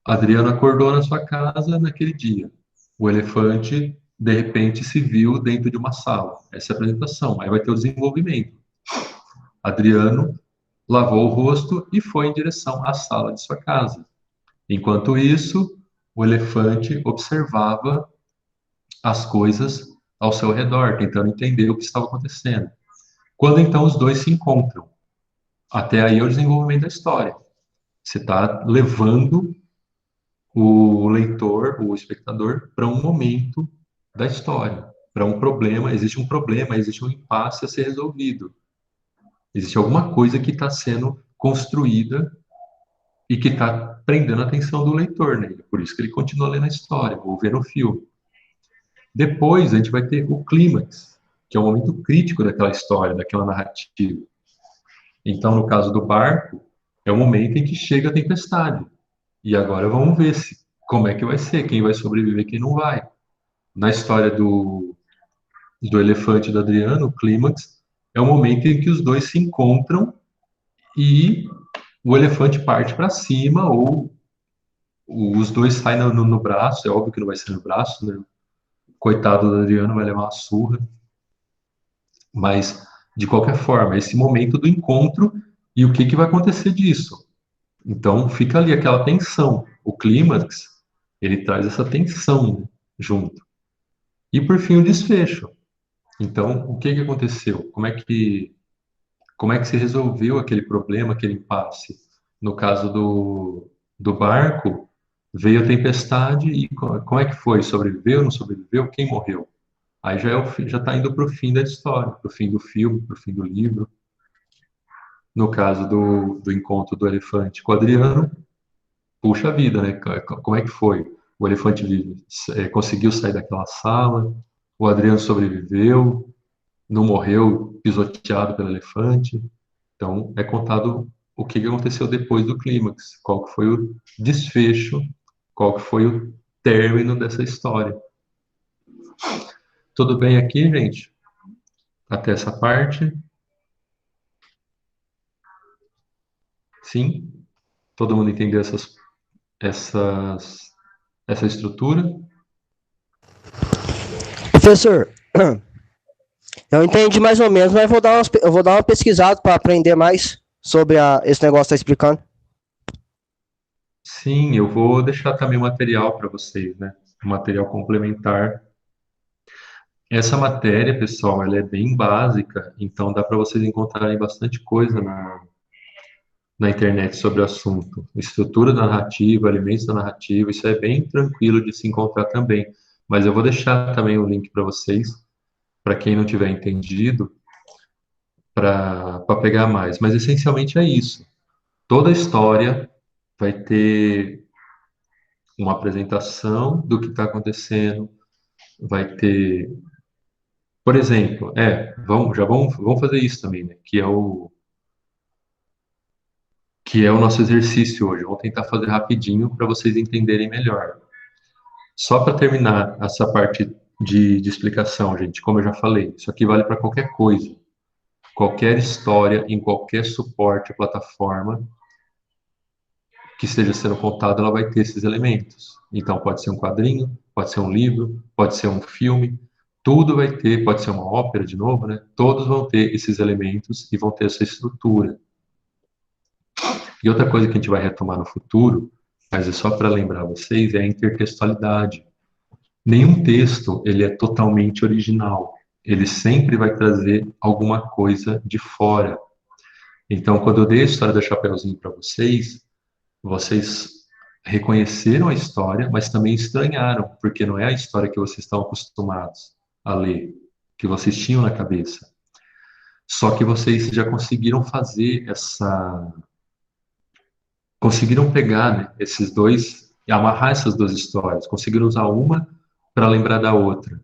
Adriano acordou na sua casa naquele dia. O elefante, de repente, se viu dentro de uma sala. Essa é a apresentação. Aí vai ter o desenvolvimento. Adriano lavou o rosto e foi em direção à sala de sua casa. Enquanto isso, o elefante observava as coisas ao seu redor, tentando entender o que estava acontecendo. Quando então os dois se encontram, até aí é o desenvolvimento da história. Você está levando o leitor, o espectador, para um momento da história, para um problema, existe um impasse a ser resolvido. Existe alguma coisa que está sendo construída e que está prendendo a atenção do leitor, né? Por isso que ele continua lendo a história, ou vendo o filme. Depois a gente vai ter o clímax, que é o momento crítico daquela história, daquela narrativa. Então, no caso do barco, é o momento em que chega a tempestade. E agora vamos ver como é que vai ser, quem vai sobreviver, quem não vai. Na história do elefante e do Adriano, o clímax é o momento em que os dois se encontram e o elefante parte para cima, ou os dois saem no braço, é óbvio que não vai ser no braço, né? Coitado do Adriano vai levar uma surra, mas de qualquer forma, esse momento do encontro e o que, que vai acontecer disso. Então fica ali aquela tensão. O clímax, ele traz essa tensão, né, junto. E por fim o desfecho. Então, o que que aconteceu? Como é que se resolveu aquele problema, aquele impasse? No caso do barco, veio a tempestade e como é que foi? Sobreviveu, não sobreviveu? Quem morreu? Aí já está indo para o fim da história, para o fim do filme, para o fim do livro. No caso do encontro do elefante com o Adriano, puxa vida, né? Como é que foi? O elefante conseguiu sair daquela sala, o Adriano sobreviveu, não morreu pisoteado pelo elefante. Então, é contado o que aconteceu depois do clímax, qual que foi o desfecho, qual que foi o término dessa história. Tudo bem aqui, gente? Até essa parte? Sim? Todo mundo entendeu essa estrutura? Professor, eu entendi mais ou menos, mas eu vou dar uma pesquisada para aprender mais sobre esse negócio que tá explicando. Sim, eu vou deixar também o material para vocês, né? Um material complementar. Essa matéria, pessoal, ela é bem básica, então dá para vocês encontrarem bastante coisa na internet sobre o assunto. Estrutura da narrativa, elementos da narrativa, isso é bem tranquilo de se encontrar também. Mas eu vou deixar também o link para vocês, para quem não tiver entendido, para pegar mais. Mas essencialmente é isso. Toda história vai ter uma apresentação do que está acontecendo, vai ter, por exemplo, vamos fazer isso também, né? Que é o nosso exercício hoje. Vamos tentar fazer rapidinho para vocês entenderem melhor. Só para terminar essa parte de explicação, gente, como eu já falei, isso aqui vale para qualquer coisa, qualquer história, em qualquer suporte, plataforma que esteja sendo contada, ela vai ter esses elementos. Então, pode ser um quadrinho, pode ser um livro, pode ser um filme, tudo vai ter, pode ser uma ópera de novo, né? Todos vão ter esses elementos e vão ter essa estrutura. E outra coisa que a gente vai retomar no futuro, mas é só para lembrar vocês, é a intertextualidade. Nenhum texto ele é totalmente original. Ele sempre vai trazer alguma coisa de fora. Então, quando eu dei a história da Chapeuzinho para vocês reconheceram a história, mas também estranharam, porque não é a história que vocês estão acostumados a ler, que vocês tinham na cabeça. Só que vocês já conseguiram fazer conseguiram pegar, né, esses dois e amarrar essas duas histórias, conseguiram usar uma para lembrar da outra.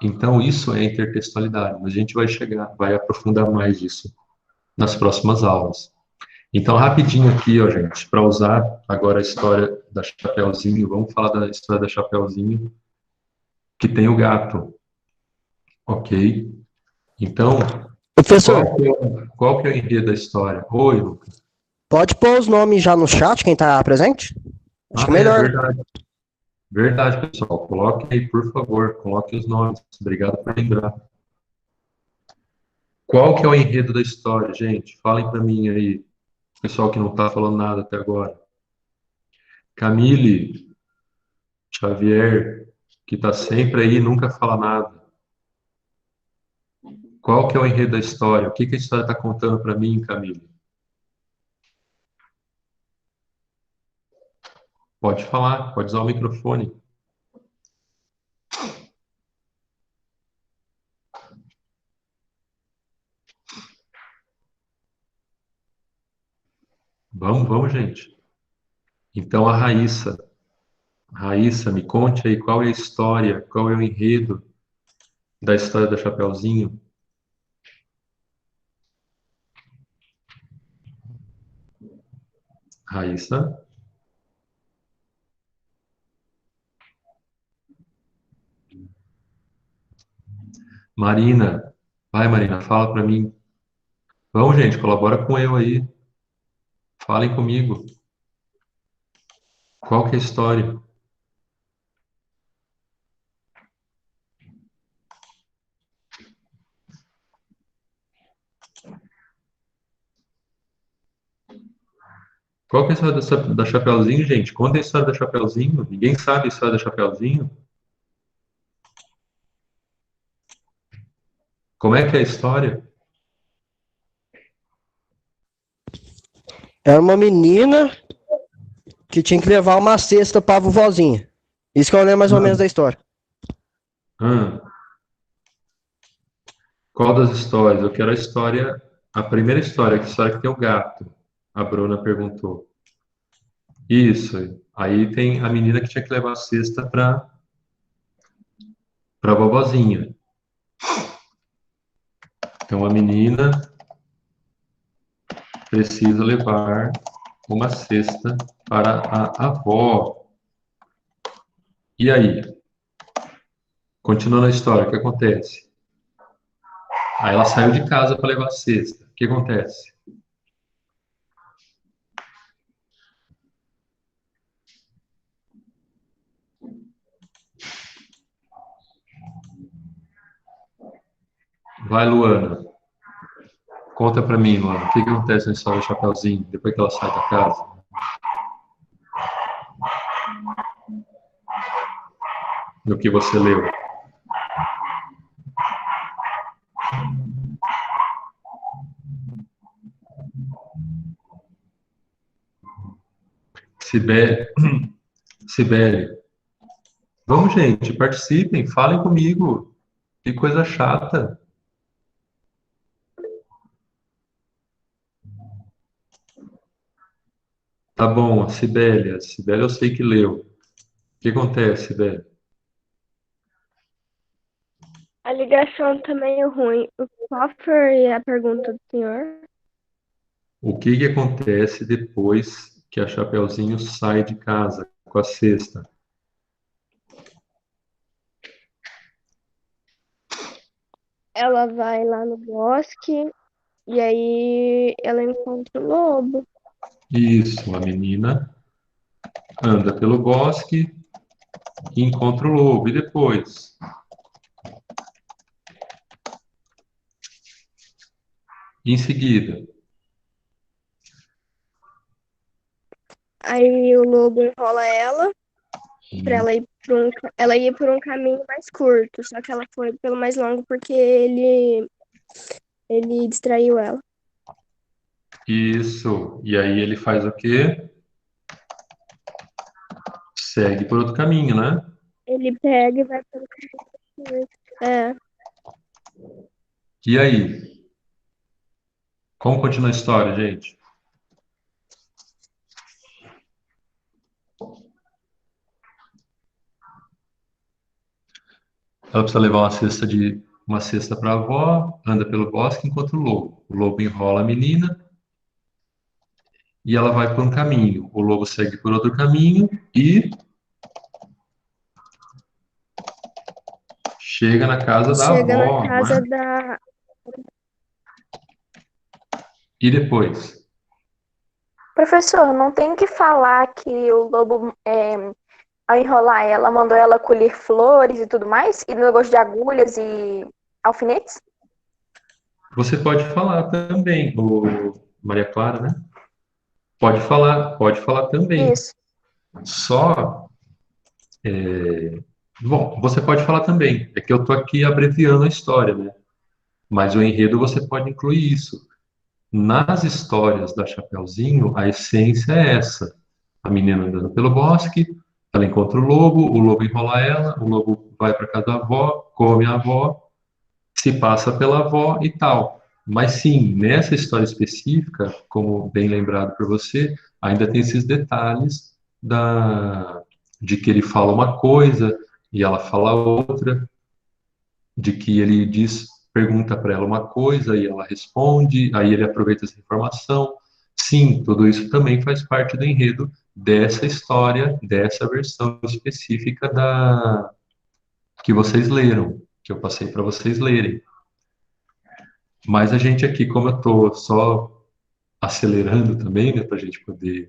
Então isso é intertextualidade, mas a gente vai aprofundar mais disso nas próximas aulas. Então rapidinho aqui, ó, gente, para usar agora a história da Chapeuzinho, vamos falar da história da Chapeuzinho, que tem o gato, ok? Então, Professor, qual que é o enredo da história? Oi, Lucas. pode pôr os nomes já no chat, quem tá presente? Acho que é melhor. Verdade. Verdade, pessoal. Coloque aí, por favor, coloque os nomes. Obrigado por lembrar. Qual que é o enredo da história, gente? Falem para mim aí, pessoal que não está falando nada até agora. Camille, Xavier, que está sempre aí e nunca fala nada. Qual que é o enredo da história? O que que a história está contando para mim, Camille? Pode falar, pode usar o microfone. Vamos, gente. Então, a Raíssa. Raíssa, me conte aí qual é a história, qual é o enredo da história da Chapeuzinho. Raíssa. Marina. Vai, Marina, fala para mim. Vamos, gente, colabora com eu aí. Falem comigo. Qual que é a história? Qual que é a história da Chapeuzinho, gente? Conta a história da Chapeuzinho. Ninguém sabe a história da Chapeuzinho. Como é que é a história? Era uma menina que tinha que levar uma cesta pra vovozinha. Isso que eu lembro mais ou menos da história. Ah, qual das histórias? Eu quero a história, a primeira história, que história que tem o gato. A Bruna perguntou. Isso. Aí tem a menina que tinha que levar a cesta para vovozinha. Então a menina precisa levar uma cesta para a avó. E aí? Continuando a história, o que acontece? Aí ela saiu de casa para levar a cesta. O que acontece? Vai, Luana. Conta para mim, Luana. O que acontece na história do Chapeuzinho depois que ela sai da casa? No que você leu. Sibeli, Sibeli. Vamos, gente, participem, falem comigo. Que coisa chata. Tá bom, a Sibeli eu sei que leu. O que acontece, Sibeli? A ligação também é ruim. Qual foi a pergunta do senhor? O que que acontece depois que a Chapeuzinho sai de casa com a cesta? Ela vai lá no bosque e aí ela encontra o lobo. Isso, a menina anda pelo bosque e encontra o lobo. E depois? Em seguida? Aí o lobo enrola ela pra ela ir ela ia por um caminho mais curto, só que ela foi pelo mais longo porque ele distraiu ela. Isso. E aí ele faz o quê? Segue por outro caminho, né? Ele pega e vai pelo caminho curto. É. E aí? Como continua a história, gente? Ela precisa levar uma cesta para a avó, anda pelo bosque, encontra o lobo. O lobo enrola a menina e ela vai por um caminho. O lobo segue por outro caminho e chega na casa da Chega na avó, não é? casa da. E depois? Professor, não tem que falar que o lobo, ao enrolar ela, mandou ela colher flores e tudo mais? E negócio de agulhas e alfinetes? Você pode falar também, Maria Clara, né? Pode falar também. Isso. Só, bom, você pode falar também. É que eu tô aqui abreviando a história, né? Mas o enredo você pode incluir isso. Nas histórias da Chapeuzinho, a essência é essa. A menina andando pelo bosque, ela encontra o lobo enrola ela, o lobo vai para casa da avó, come a avó, se passa pela avó e tal. Mas sim, nessa história específica, como bem lembrado por você, ainda tem esses detalhes de que ele fala uma coisa e ela fala outra, de que ele pergunta para ela uma coisa e ela responde, aí ele aproveita essa informação. Sim, tudo isso também faz parte do enredo dessa história, dessa versão específica da que vocês leram, que eu passei para vocês lerem. Mas a gente aqui, como eu estou só acelerando também, né, para a gente poder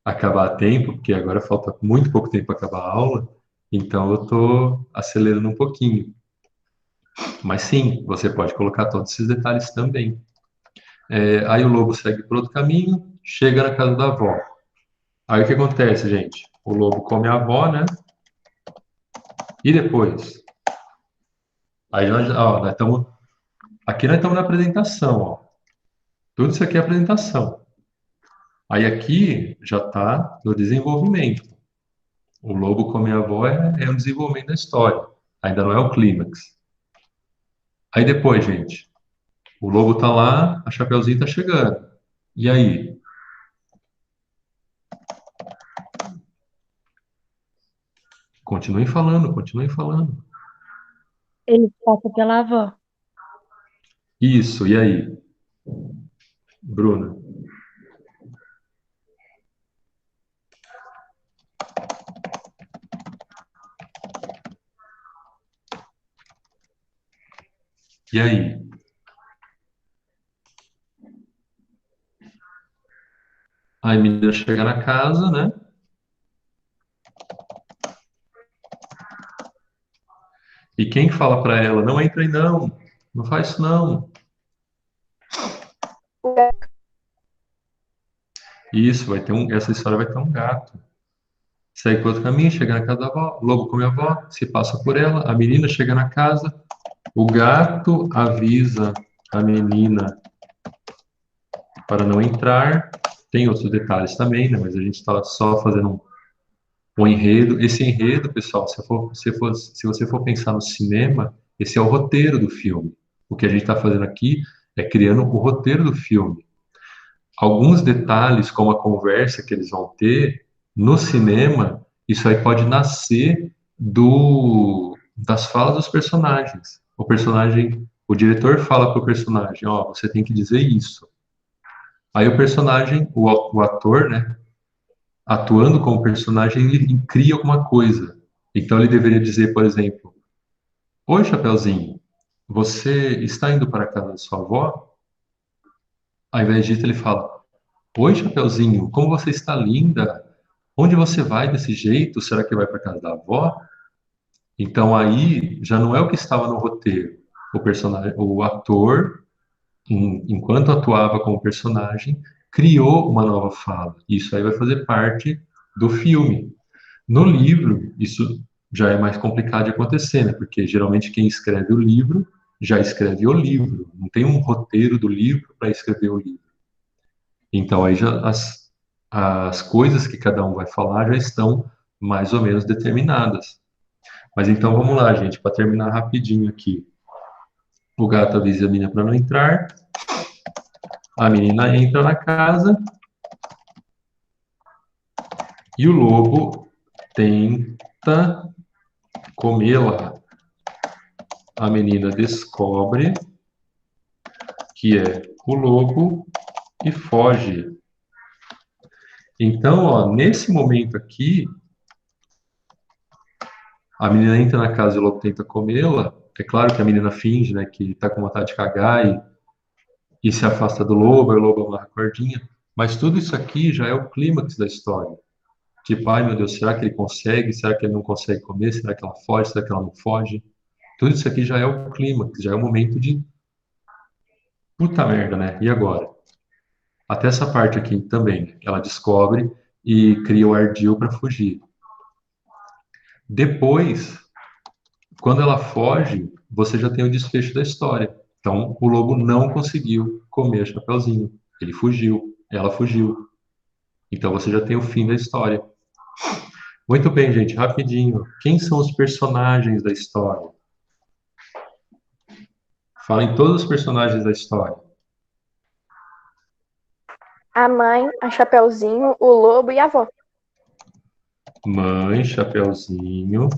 acabar a tempo, porque agora falta muito pouco tempo para acabar a aula, então eu estou acelerando um pouquinho. Mas sim, você pode colocar todos esses detalhes também. Aí o lobo segue por outro caminho, chega na casa da avó. Aí o que acontece, gente? O lobo come a avó, né? E depois? Aí nós estamos. Aqui nós estamos na apresentação, ó. Tudo isso aqui é apresentação. Aí aqui já está no desenvolvimento. O lobo come a avó é o desenvolvimento da história. Ainda não é o clímax. Aí depois, gente, o lobo tá lá, a Chapeuzinho tá chegando. E aí? Continuem falando, continuem falando. Ele passa pela avó. Isso, e aí? Bruna? E aí? A menina chega na casa, né? E quem fala pra ela, não entra aí não, não faz isso não. Isso, essa história vai ter um gato. Segue por outro caminho, chega na casa da avó, o lobo come a avó, se passa por ela, a menina chega na casa, o gato avisa a menina para não entrar, Tem outros detalhes também, né? Mas a gente está só fazendo um enredo. Esse enredo, pessoal, se você for pensar no cinema, esse é o roteiro do filme. O que a gente está fazendo aqui é criando o roteiro do filme. Alguns detalhes, como a conversa que eles vão ter no cinema, isso aí pode nascer das falas dos personagens. O diretor fala para o personagem, ó, você tem que dizer isso. Aí o personagem, o ator, né, atuando como personagem, ele cria alguma coisa. Então ele deveria dizer, por exemplo, oi, Chapeuzinho, você está indo para a casa da sua avó? Ao invés disso, ele fala, oi, Chapeuzinho, como você está linda? Onde você vai desse jeito? Será que vai para a casa da avó? Então aí já não é o que estava no roteiro. O personagem, o ator, enquanto atuava como personagem, criou uma nova fala. Isso aí vai fazer parte do filme. No livro, isso já é mais complicado de acontecer, né? Porque geralmente quem escreve o livro já escreve o livro. Não tem um roteiro do livro para escrever o livro. Então aí já as coisas que cada um vai falar já estão mais ou menos determinadas. Mas então vamos lá, gente, para terminar rapidinho aqui. O gato avisa a menina para não entrar. A menina entra na casa e o lobo tenta comê-la. A menina descobre que é o lobo e foge. Então, ó, nesse momento aqui, a menina entra na casa e o lobo tenta comê-la. É claro que a menina finge, né, que está com vontade de cagar e se afasta do lobo, aí o lobo amarra a cordinha. Mas tudo isso aqui já é o clímax da história. Tipo, ai meu Deus, será que ele consegue? Será que ele não consegue comer? Será que ela foge? Será que ela não foge? Tudo isso aqui já é o clímax, já é o momento de puta merda, né? E agora? Até essa parte aqui também, ela descobre e cria o ardil para fugir. Depois, quando ela foge, você já tem o desfecho da história. Então, o lobo não conseguiu comer o Chapeuzinho. Ele fugiu, ela fugiu. Então, você já tem o fim da história. Muito bem, gente, rapidinho. Quem são os personagens da história? Falem todos os personagens da história. A mãe, a Chapeuzinho, o lobo e a avó. Mãe, Chapeuzinho,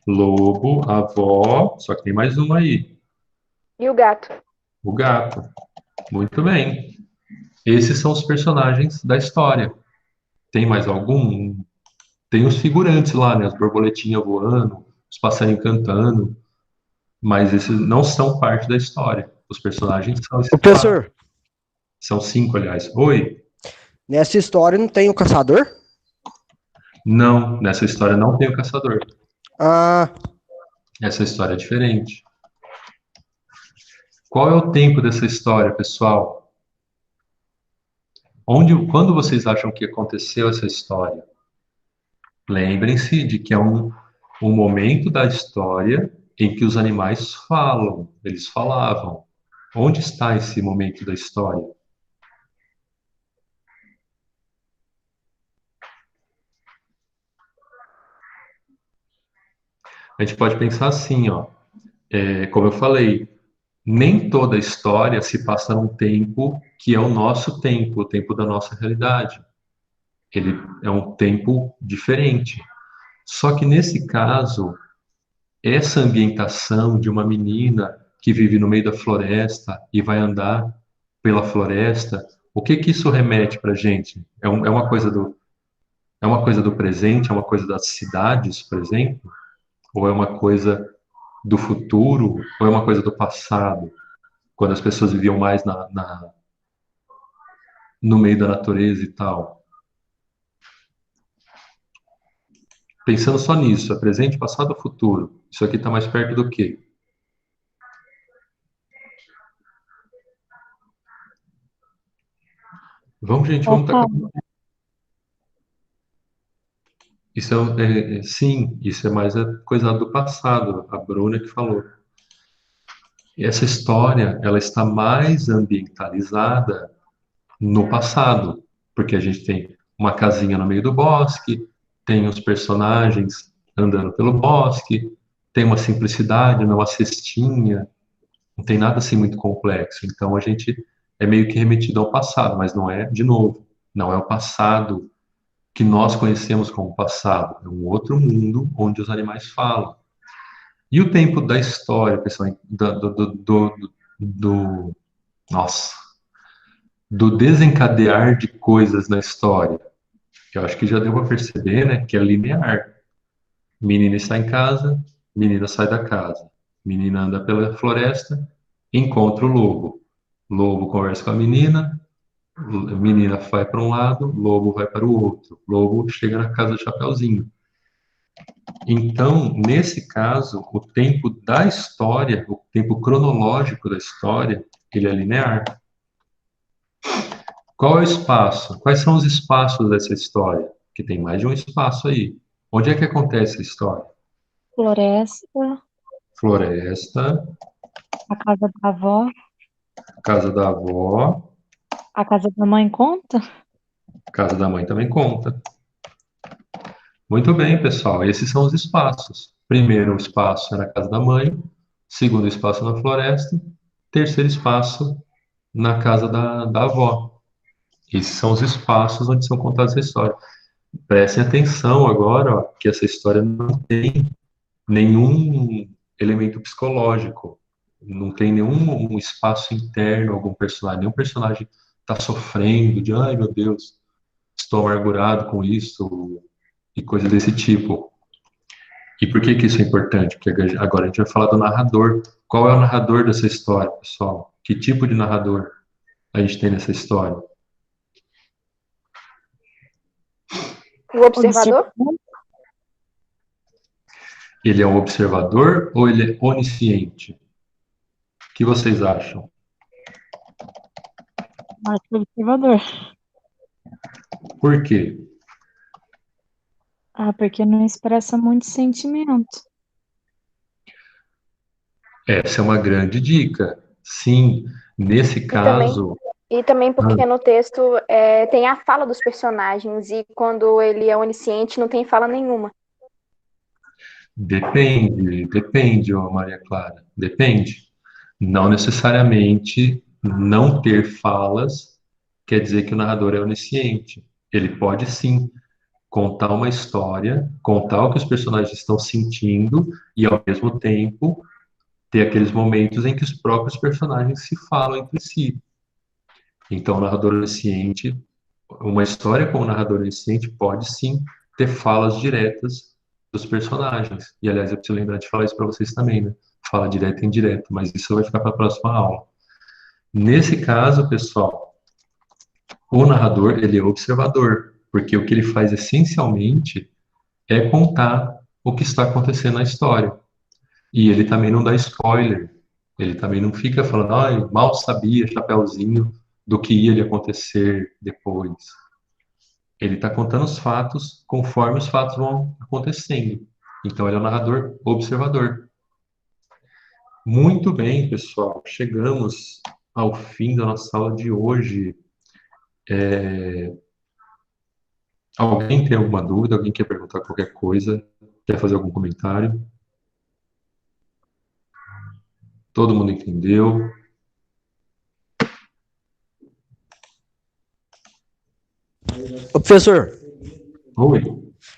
lobo, avó, só que tem mais uma aí, E o gato. o gato. Muito bem. Esses são os personagens da história. Tem mais algum? Tem os figurantes lá, né? As borboletinhas voando, os passarinhos cantando, mas esses não são parte da história. Os personagens são esses Ô, quatro. professor, São 5, aliás. Oi? nessa história não tem o caçador? Não, nessa história não tem o caçador. Ah, Essa história é diferente. Qual é o tempo dessa história, pessoal? Quando vocês acham que aconteceu essa história? Lembrem-se de que é um momento da história em que os animais falam, eles falavam. Onde está esse momento da história? A gente pode pensar assim, ó. Como eu falei, nem toda história se passa num tempo que é o nosso tempo, o tempo da nossa realidade. Ele é um tempo diferente. Só que nesse caso, essa ambientação de uma menina que vive no meio da floresta e vai andar pela floresta, o que que isso remete para a gente? É uma coisa do presente, é uma coisa das cidades, por exemplo? Ou é uma coisa do futuro? Ou é uma coisa do passado, quando as pessoas viviam mais no meio da natureza e tal? Pensando só nisso, é presente, passado ou futuro? Isso aqui está mais perto do quê? Vamos, gente, vamos tacar. Isso sim, isso é mais a coisa do passado, a Bruna que falou. E essa história, ela está mais ambientalizada no passado. porque a gente tem uma casinha no meio do bosque, tem os personagens andando pelo bosque, tem uma simplicidade, uma cestinha, não tem nada assim muito complexo. Então a gente é meio que remetido ao passado, mas não é, de novo, não é o passado que nós conhecemos como passado, é um outro mundo onde os animais falam. E o tempo da história, pessoal, do, nossa, do desencadear de coisas na história. Eu acho que já deu para perceber, né, que é linear. Menina está em casa, menina sai da casa. Menina anda pela floresta, encontra o lobo. Lobo conversa com a menina vai para um lado, lobo vai para o outro. Lobo chega na casa do Chapeuzinho. Então, nesse caso, o tempo da história, o tempo cronológico da história, ele é linear. Qual é o espaço? Quais são os espaços dessa história? Que tem mais de um espaço aí. Onde é que acontece a história? Floresta, Floresta, a casa da avó, casa da avó, a casa da mãe conta? casa da mãe também conta. Muito bem, pessoal. Esses são os espaços. Primeiro espaço é na casa da mãe, segundo espaço na floresta, terceiro espaço na casa da avó. Esses são os espaços onde são contadas as histórias. Prestem atenção agora, ó, que essa história não tem nenhum elemento psicológico, não tem nenhum um espaço interno, algum personagem, nenhum personagem está sofrendo de, ai meu Deus, estou amargurado com isso, e coisa desse tipo. E por que que isso é importante? Porque agora a gente vai falar do narrador. Qual é o narrador dessa história, pessoal? Que tipo de narrador a gente tem nessa história? O observador? Ele é um observador ou ele é onisciente? O que vocês acham? Acho que é observador. Por quê? Ah, porque não expressa muito sentimento. Essa é uma grande dica. Sim, nesse caso, E também porque no texto tem a fala dos personagens, e quando ele é onisciente não tem fala nenhuma. depende, ó, Maria Clara, depende. Não necessariamente não ter falas quer dizer que o narrador é onisciente. Ele pode sim contar uma história, contar o que os personagens estão sentindo e ao mesmo tempo ter aqueles momentos em que os próprios personagens se falam entre si. Então, o narrador onisciente, uma história com o narrador onisciente pode sim ter falas diretas dos personagens. E, aliás, eu preciso lembrar de falar isso para vocês também, né? Fala direta e indireta, mas isso vai ficar para a próxima aula. Nesse caso, pessoal, o narrador, ele é observador, porque o que ele faz essencialmente é contar o que está acontecendo na história. E ele também não dá spoiler. Ele também não fica falando, ai, mal sabia, Chapeuzinho, do que ia lhe acontecer depois. Ele está contando os fatos conforme os fatos vão acontecendo. Então, ele é um narrador observador. Muito bem, pessoal. Chegamos ao fim da nossa aula de hoje. Alguém tem alguma dúvida? Alguém quer perguntar qualquer coisa? Quer fazer algum comentário? Todo mundo entendeu? Ô, professor, Oi.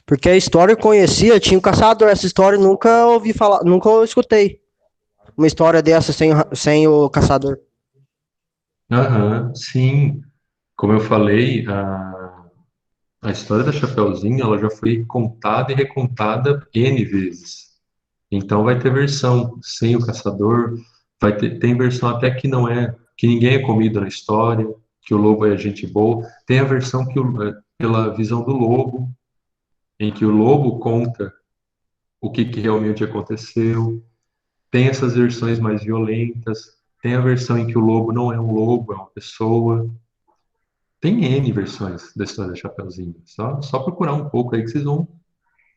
porque a história eu conhecia, tinha o caçador. Essa história eu nunca ouvi falar, nunca escutei. Uma história dessa sem o caçador. Aham, sim. Como eu falei, a história da Chapeuzinho, ela já foi contada e recontada N vezes. Então vai ter versão sem o caçador, tem versão até que não é, que ninguém é comido na história, que o lobo é gente boa. Tem a versão pela visão do lobo, em que o lobo conta o que realmente aconteceu. Tem essas versões mais violentas, tem a versão em que o lobo não é um lobo, é uma pessoa. Tem N versões da história da Chapeuzinho. Só procurar um pouco aí que vocês vão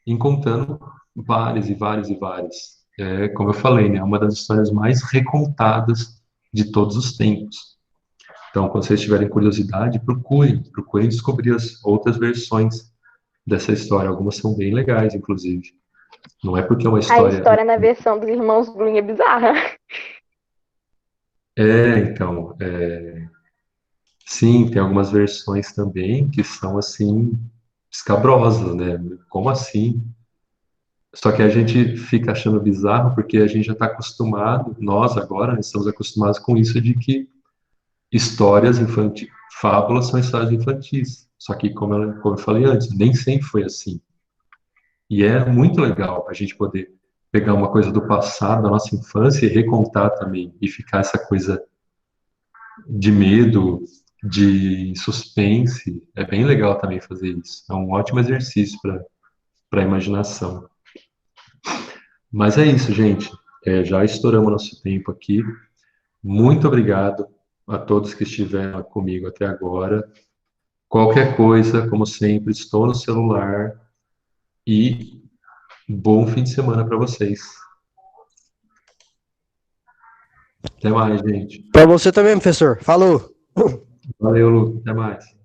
encontrando várias e várias e várias. É, como eu falei, né, é uma das histórias mais recontadas de todos os tempos. Então, quando vocês tiverem curiosidade, procurem descobrir as outras versões dessa história. Algumas são bem legais, inclusive. Não é porque é uma A história... história na versão dos irmãos Grimm é bizarra. Então, sim, tem algumas versões também que são, assim, escabrosas, né? Como assim? Só que a gente fica achando bizarro porque a gente já está acostumado, nós agora, né, estamos acostumados com isso de que histórias infantis, fábulas são histórias infantis. Só que, como eu falei antes, nem sempre foi assim. E é muito legal a gente poder pegar uma coisa do passado, da nossa infância, e recontar também, e ficar essa coisa de medo, de suspense. É bem legal também fazer isso. É um ótimo exercício para a imaginação. Mas é isso, gente. Já estouramos nosso tempo aqui. Muito obrigado a todos que estiveram comigo até agora. Qualquer coisa, como sempre, estou no celular e bom fim de semana para vocês. Até mais, gente. Pra você também, professor. Falou! Valeu, Lu. Até mais.